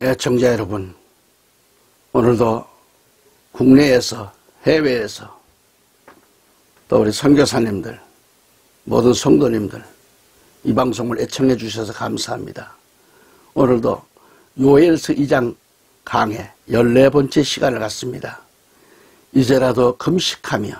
애청자 여러분, 오늘도 국내에서 해외에서 또 우리 선교사님들, 모든 성도님들 이 방송을 애청해 주셔서 감사합니다. 오늘도 요엘서 2장 강해 14번째 시간을 갖습니다. 이제라도 금식하며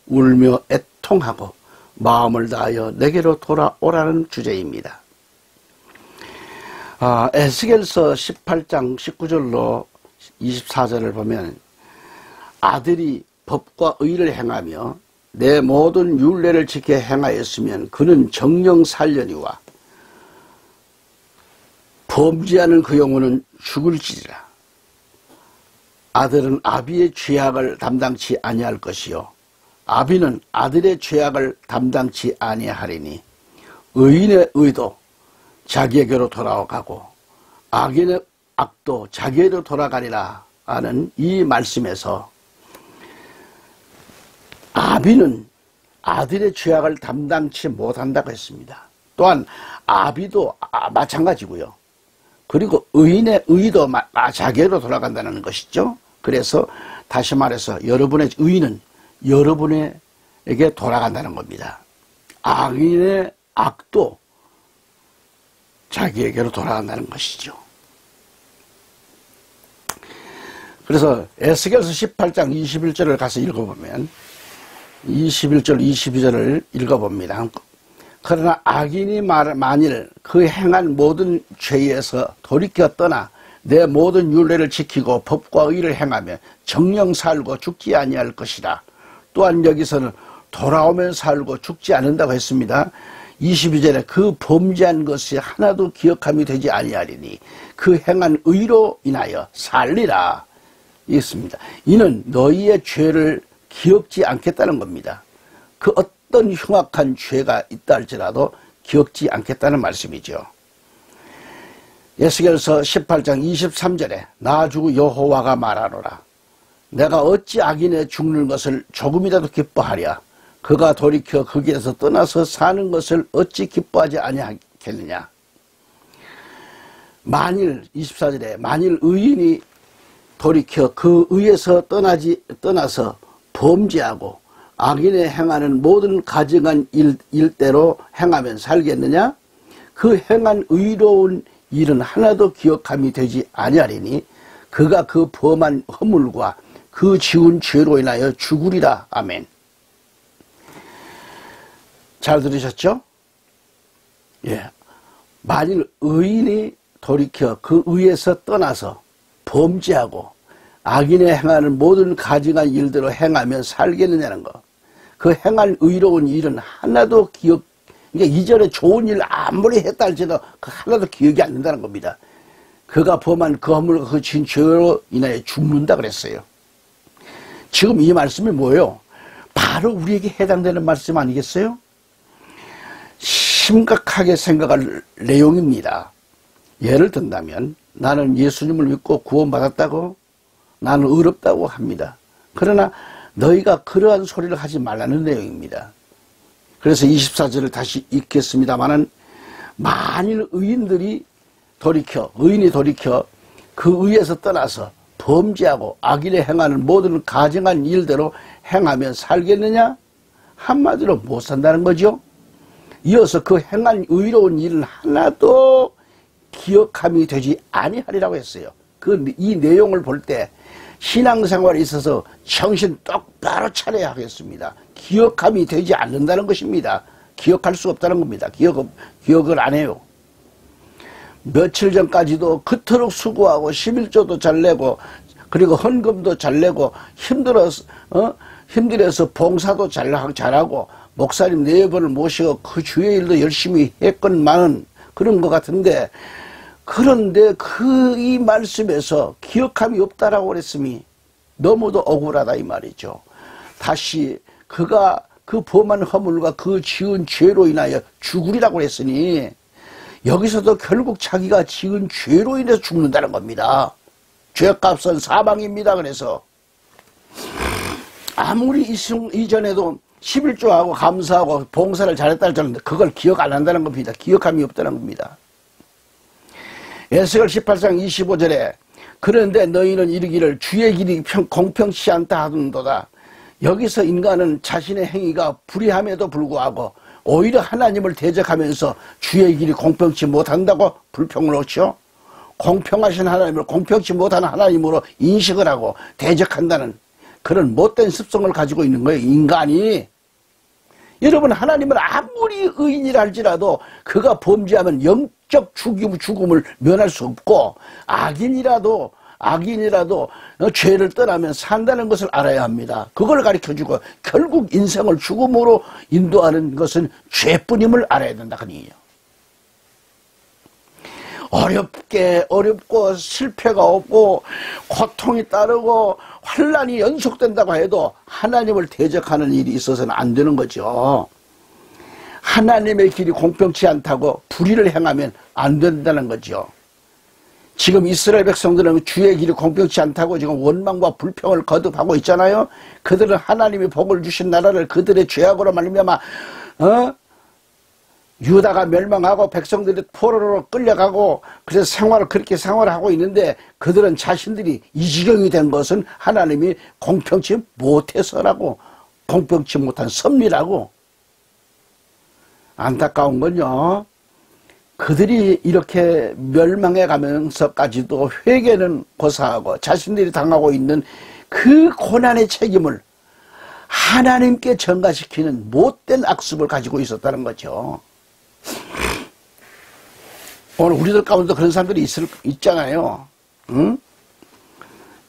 울며 애통하고 마음을 다하여 내게로 돌아오라는 주제입니다. 에스겔서 18장 19절로 24절을 보면 아들이 법과 의를 행하며 내 모든 율례를 지켜 행하였으면 그는 정령 살려니와 범죄하는 그 영혼은 죽을지니라. 아들은 아비의 죄악을 담당치 아니할 것이요 아비는 아들의 죄악을 담당치 아니하리니 의인의 의도 자기에게로 돌아가고 악인의 악도 자기에게로 돌아가리라 하는 이 말씀에서 아비는 아들의 죄악을 담당치 못한다고 했습니다. 또한 아비도 마찬가지고요. 그리고 의인의 의도 자기에게로 돌아간다는 것이죠. 그래서 다시 말해서 여러분의 의인은 여러분에게 돌아간다는 겁니다. 악인의 악도 자기에게로 돌아간다는 것이죠. 그래서 에스겔서 18장 21절을 가서 읽어보면 21절 22절을 읽어봅니다. 그러나 악인이 만일 그 행한 모든 죄에서 돌이켜 떠나 내 모든 율례를 지키고 법과 의를 행하며 정령 살고 죽지 아니할 것이라. 또한 여기서는 돌아오면 살고 죽지 않는다고 했습니다. 22절에 그 범죄한 것이 하나도 기억함이 되지 아니하리니 그 행한 의로 인하여 살리라. 있습니다. 이는 너희의 죄를 기억지 않겠다는 겁니다. 그 어떤 흉악한 죄가 있다 할지라도 기억지 않겠다는 말씀이죠. 에스겔서 18장 23절에 나 주 여호와가 말하노라. 내가 어찌 악인의 죽는 것을 조금이라도 기뻐하랴. 그가 돌이켜 거기에서 떠나서 사는 것을 어찌 기뻐하지 아니하겠느냐. 만일 24절에 만일 의인이 돌이켜 그 의에서 떠나서 범죄하고 악인의 행하는 모든 가증한 일대로 행하면 살겠느냐? 그 행한 의로운 일은 하나도 기억함이 되지 아니하리니 그가 그 범한 허물과 그 지은 죄로 인하여 죽으리라. 아멘. 잘 들으셨죠? 예. 만일 의인이 돌이켜 그 의에서 떠나서 범죄하고 악인의 행하는 모든 가증한 일대로 행하면 살겠느냐는 거. 그 행한 의로운 일은 하나도 그러니까 이전에 좋은 일 아무리 했다 할지라도 그 하나도 기억이 안 난다는 겁니다. 그가 범한 그 허물과 그 지은 죄로 인하여 죽는다 그랬어요. 지금 이 말씀이 뭐예요? 바로 우리에게 해당되는 말씀 아니겠어요? 심각하게 생각할 내용입니다. 예를 든다면 나는 예수님을 믿고 구원받았다고 나는 의롭다고 합니다. 그러나 너희가 그러한 소리를 하지 말라는 내용입니다. 그래서 24절을 다시 읽겠습니다마는 만일 의인이 돌이켜 그 의에서 떠나서 범죄하고 악인의 행하는 모든 가증한 일대로 행하면 살겠느냐? 한마디로 못 산다는 거죠. 이어서 그 행한 의로운 일은 하나도 기억함이 되지 아니하리라고 했어요. 이 내용을 볼 때 신앙생활에 있어서 정신 똑바로 차려야 하겠습니다. 기억함이 되지 않는다는 것입니다. 기억할 수 없다는 겁니다. 기억을 안 해요. 며칠 전까지도 그토록 수고하고 11조도 잘 내고 그리고 헌금도 잘 내고 힘들어서 봉사도 잘하고 목사님 4번을 모시고 그 주의 일도 열심히 했건만은 그런 것 같은데 그런데 이 말씀에서 기억함이 없다라고 그랬으니 너무도 억울하다 이 말이죠. 다시 그가 그 범한 허물과 그 지은 죄로 인하여 죽으리라고 했으니 여기서도 결국 자기가 지은 죄로 인해서 죽는다는 겁니다. 죄값은 사망입니다. 그래서 아무리 이전에도 11조하고 감사하고 봉사를 잘했다 할지라도 그걸 기억 안 한다는 겁니다. 기억함이 없다는 겁니다. 에스겔 18장 25절에 그런데 너희는 이르기를 주의 길이 공평치 않다 하던도다. 여기서 인간은 자신의 행위가 불의함에도 불구하고 오히려 하나님을 대적하면서 주의 길이 공평치 못한다고 불평을 하죠. 공평하신 하나님을 공평치 못한 하나님으로 인식을 하고 대적한다는 그런 못된 습성을 가지고 있는 거예요, 인간이. 여러분, 하나님은 아무리 의인이라 할지라도 그가 범죄하면 영적 죽음을 면할 수 없고, 악인이라도 죄를 떠나면 산다는 것을 알아야 합니다. 그걸 가르쳐주고 결국 인생을 죽음으로 인도하는 것은 죄뿐임을 알아야 된다 그 얘기예요. 어렵고 실패가 없고 고통이 따르고 환난이 연속된다고 해도 하나님을 대적하는 일이 있어서는 안 되는 거죠. 하나님의 길이 공평치 않다고 불의를 행하면 안 된다는 거죠. 지금 이스라엘 백성들은 주의 길이 공평치 않다고 지금 원망과 불평을 거듭하고 있잖아요. 그들은 하나님이 복을 주신 나라를 그들의 죄악으로 말미암아 유다가 멸망하고 백성들이 포로로 끌려가고 그래서 그렇게 생활을 하고 있는데 그들은 자신들이 이 지경이 된 것은 하나님이 공평치 못해서라고, 공평치 못한 섭리라고. 안타까운 건요, 그들이 이렇게 멸망해 가면서까지도 회개는 고사하고 자신들이 당하고 있는 그 고난의 책임을 하나님께 전가시키는 못된 악습을 가지고 있었다는 거죠. 오늘 우리들 가운데 그런 사람들이 있잖아요. 응?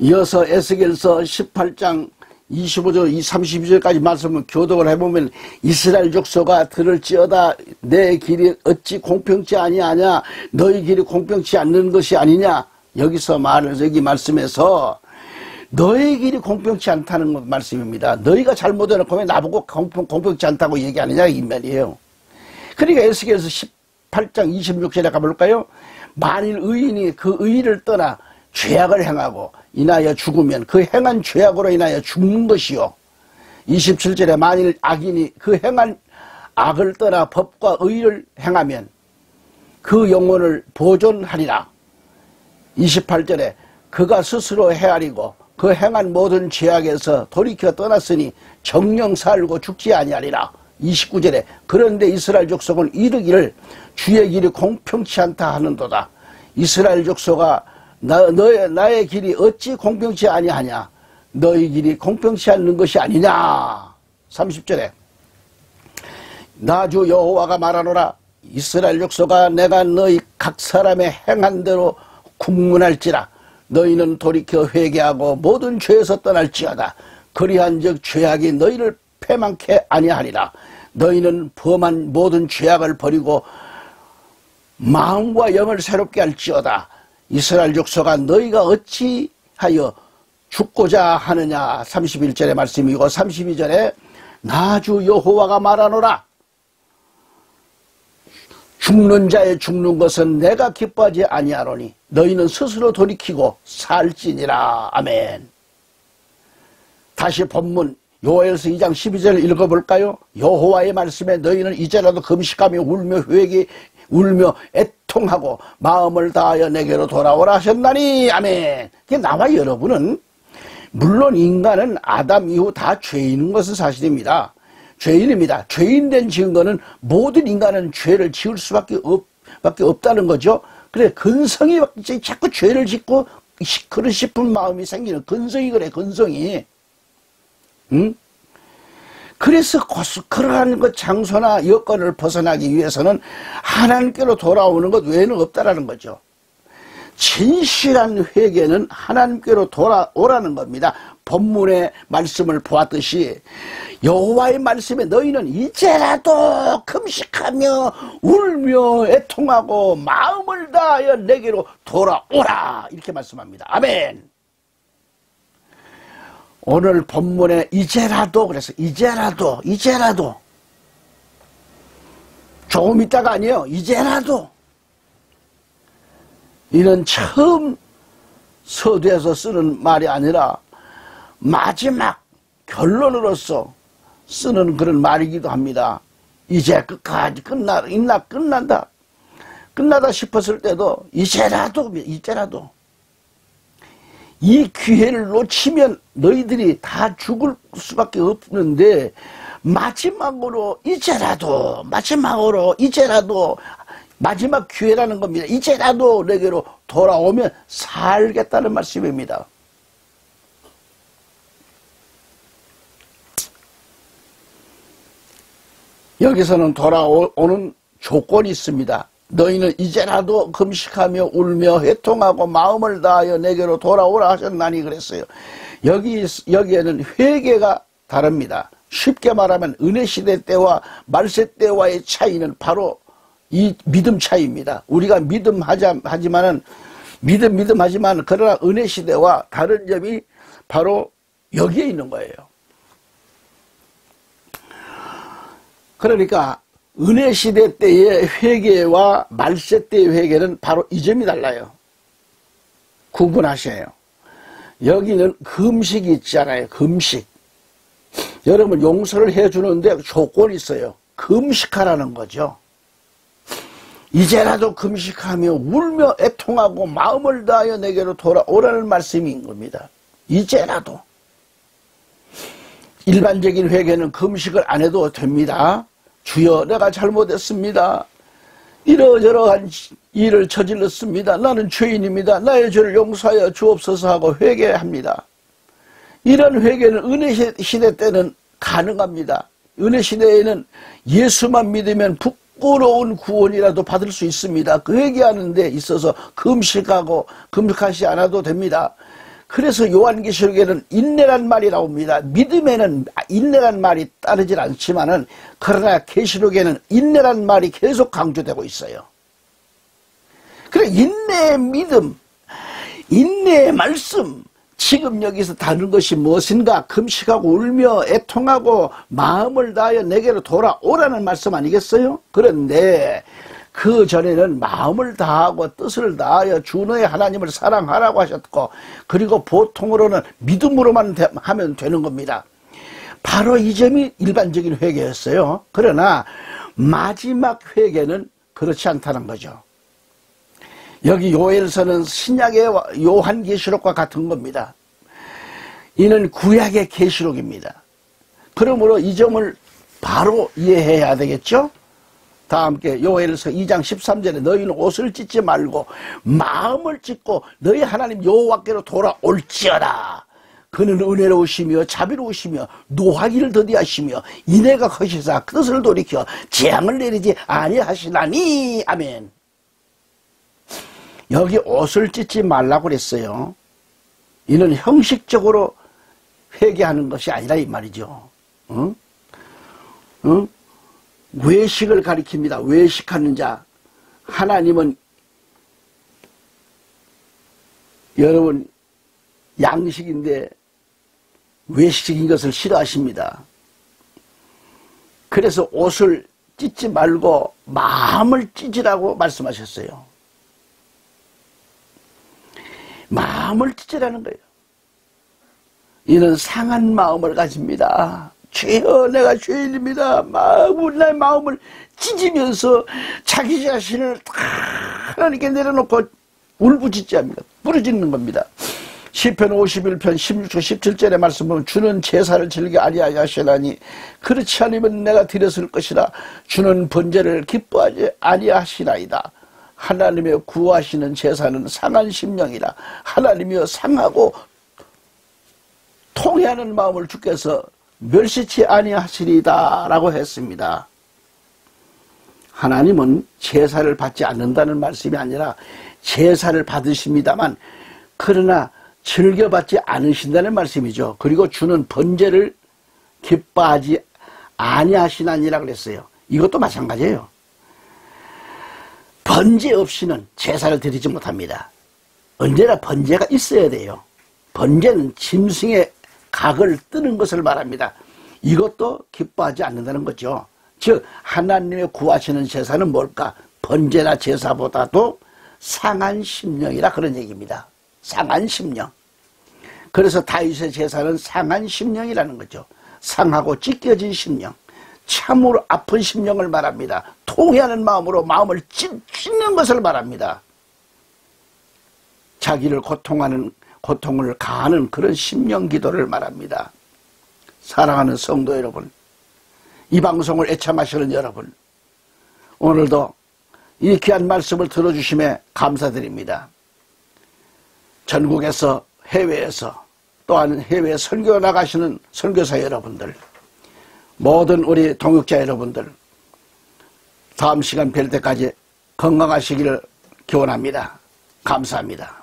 이어서 에스겔서 18장 25절 32절까지 말씀을 교독을 해보면 이스라엘 족속아 들을지어다 내 길이 어찌 공평치 아니하냐 너희 길이 공평치 않는 것이 아니냐. 여기서 여기 말씀에서 너의 길이 공평치 않다는 말씀입니다. 너희가 잘못해놓고 왜 나보고 공평치 않다고 얘기하느냐 이 말이에요. 그러니까 에스겔서 18장 26절에 가볼까요? 만일 의인이 그 의의를 떠나 죄악을 행하고 인하여 죽으면 그 행한 죄악으로 인하여 죽는 것이요. 27절에 만일 악인이 그 행한 악을 떠나 법과 의를 행하면 그 영혼을 보존하리라. 28절에 그가 스스로 헤아리고 그 행한 모든 죄악에서 돌이켜 떠났으니 정령 살고 죽지 아니하리라. 29절에 그런데 이스라엘 족속은 이르기를 주의 길이 공평치 않다 하는도다. 이스라엘 족속아 나의 길이 어찌 공평치 아니하냐 너희 길이 공평치 않는 것이 아니냐. 30절에 나 주 여호와가 말하노라 이스라엘 족속아 내가 너희 각 사람의 행한 대로 군문할지라 너희는 돌이켜 회개하고 모든 죄에서 떠날지어다. 그리한즉 죄악이 너희를 패망케 아니하리라. 너희는 범한 모든 죄악을 버리고 마음과 영을 새롭게 할지어다. 이스라엘 족속아 너희가 어찌하여 죽고자 하느냐. 31절의 말씀이고 32절에 나 주 여호와가 말하노라 죽는 자의 죽는 것은 내가 기뻐하지 아니하노니 너희는 스스로 돌이키고 살지니라. 아멘. 다시 본문 요엘서 2장 12절 읽어볼까요? 여호와의 말씀에 너희는 이제라도 금식하며 울며 애통하고 마음을 다하여 내게로 돌아오라 하셨나니. 아멘. 나와 여러분은 물론 인간은 아담 이후 다 죄인인 것은 사실입니다. 죄인입니다. 죄인된 증거는 모든 인간은 죄를 지을 수밖에 없다는 거죠. 그래 근성이 자꾸 죄를 짓고 그런 싶은 마음이 생기는 근성이 그래 근성이. 응? 그래서 그러한 것 장소나 여건을 벗어나기 위해서는 하나님께로 돌아오는 것 외에는 없다라는 거죠. 진실한 회개는 하나님께로 돌아오라는 겁니다. 본문의 말씀을 보았듯이 여호와의 말씀에 너희는 이제라도 금식하며 울며 애통하고 마음을 다하여 내게로 돌아오라 이렇게 말씀합니다. 아멘. 오늘 본문에 이제라도 그래서 이제라도 조금 있다가 아니에요. 이제라도 이는 처음 서두에서 쓰는 말이 아니라 마지막 결론으로서 쓰는 그런 말이기도 합니다. 이제 끝까지 끝난다. 끝나다 싶었을 때도 이제라도 이 기회를 놓치면 너희들이 다 죽을 수밖에 없는데 마지막으로 이제라도 마지막 기회라는 겁니다. 이제라도 내게로 돌아오면 살겠다는 말씀입니다. 여기서는 돌아오는 조건이 있습니다. 너희는 이제라도 금식하며 울며 회통하고 마음을 다하여 내게로 돌아오라 하셨나니 그랬어요. 여기에는 회개가 다릅니다. 쉽게 말하면 은혜 시대 때와 말세 때와의 차이는 바로 이 믿음 차이입니다. 우리가 믿음하지만은 그러나 은혜 시대와 다른 점이 바로 여기에 있는 거예요. 그러니까 은혜 시대 때의 회개와 말세 때의 회개는 바로 이 점이 달라요. 구분하셔요. 여기는 금식이 있잖아요. 금식. 여러분 용서를 해주는데 조건이 있어요. 금식하라는 거죠. 이제라도 금식하며 울며 애통하고 마음을 다하여 내게로 돌아오라는 말씀인 겁니다. 이제라도. 일반적인 회개는 금식을 안 해도 됩니다. 주여 내가 잘못했습니다. 이러저러한 일을 저질렀습니다. 나는 죄인입니다. 나의 죄를 용서하여 주옵소서 하고 회개합니다. 이런 회개는 은혜 시대 때는 가능합니다. 은혜 시대에는 예수만 믿으면 부끄러운 구원이라도 받을 수 있습니다. 그 회개하는 데 있어서 금식하지 않아도 됩니다. 그래서 요한계시록에는 인내란 말이 나옵니다. 믿음에는 인내란 말이 따르질 않지만은 그러나 계시록에는 인내란 말이 계속 강조되고 있어요. 그래 인내의 믿음, 인내의 말씀, 지금 여기서 다른 것이 무엇인가? 금식하고 울며 애통하고 마음을 다하여 내게로 돌아오라는 말씀 아니겠어요? 그런데 그 전에는 마음을 다하고 뜻을 다하여 주 너의 하나님을 사랑하라고 하셨고, 그리고 보통으로는 믿음으로만 하면 되는 겁니다. 바로 이 점이 일반적인 회개였어요. 그러나 마지막 회개는 그렇지 않다는 거죠. 여기 요엘서는 신약의 요한계시록과 같은 겁니다. 이는 구약의 계시록입니다. 그러므로 이 점을 바로 이해해야 되겠죠? 다 함께 요엘서 2장 13절에 너희는 옷을 찢지 말고 마음을 찢고 너희 하나님 여호와께로 돌아올지어다. 그는 은혜로우시며 자비로우시며 노하기를 더디하시며 인애가 크시사 뜻을 돌이켜 재앙을 내리지 아니하시나니. 아멘. 여기 옷을 찢지 말라고 그랬어요. 이는 형식적으로 회개하는 것이 아니라 이 말이죠. 응? 응? 외식을 가리킵니다. 외식하는 자. 하나님은 여러분 양식인데 외식적인 것을 싫어하십니다. 그래서 옷을 찢지 말고 마음을 찢으라고 말씀하셨어요. 마음을 찢으라는 거예요. 이는 상한 마음을 가집니다. 죄여 내가 죄인입니다. 나의 마음을 찢으면서 자기 자신을 다 하나님께 내려놓고 울부짖지 합니다. 부르짖는 겁니다. 시편 51편 16절 17절의 말씀 보면 주는 제사를 즐겨 아니하시나니 그렇지 않으면 내가 드렸을 것이라. 주는 번제를 기뻐하지 아니하시나이다. 하나님의 구하시는 제사는 상한 심령이라. 하나님이여 상하고 통회하는 마음을 주께서 멸시치 아니하시리다 라고 했습니다. 하나님은 제사를 받지 않는다는 말씀이 아니라 제사를 받으십니다만 그러나 즐겨받지 않으신다는 말씀이죠. 그리고 주는 번제를 기뻐하지 아니하시나니라 그랬어요. 이것도 마찬가지예요. 번제 없이는 제사를 드리지 못합니다. 언제나 번제가 있어야 돼요. 번제는 짐승의 각을 뜨는 것을 말합니다. 이것도 기뻐하지 않는다는 거죠. 즉 하나님의 구하시는 제사는 뭘까? 번제나 제사보다도 상한 심령이라 그런 얘기입니다. 상한 심령. 그래서 다윗의 제사는 상한 심령이라는 거죠. 상하고 찢겨진 심령. 참으로 아픈 심령을 말합니다. 통회하는 마음으로 마음을 찢는 것을 말합니다. 자기를 고통을 가하는 그런 심령 기도를 말합니다. 사랑하는 성도 여러분, 이 방송을 애참하시는 여러분, 오늘도 이 귀한 말씀을 들어주심에 감사드립니다. 전국에서 해외에서 또한 해외 설교 나가시는 설교사 여러분들, 모든 우리 동역자 여러분들, 다음 시간 뵐 때까지 건강하시기를 기원합니다. 감사합니다.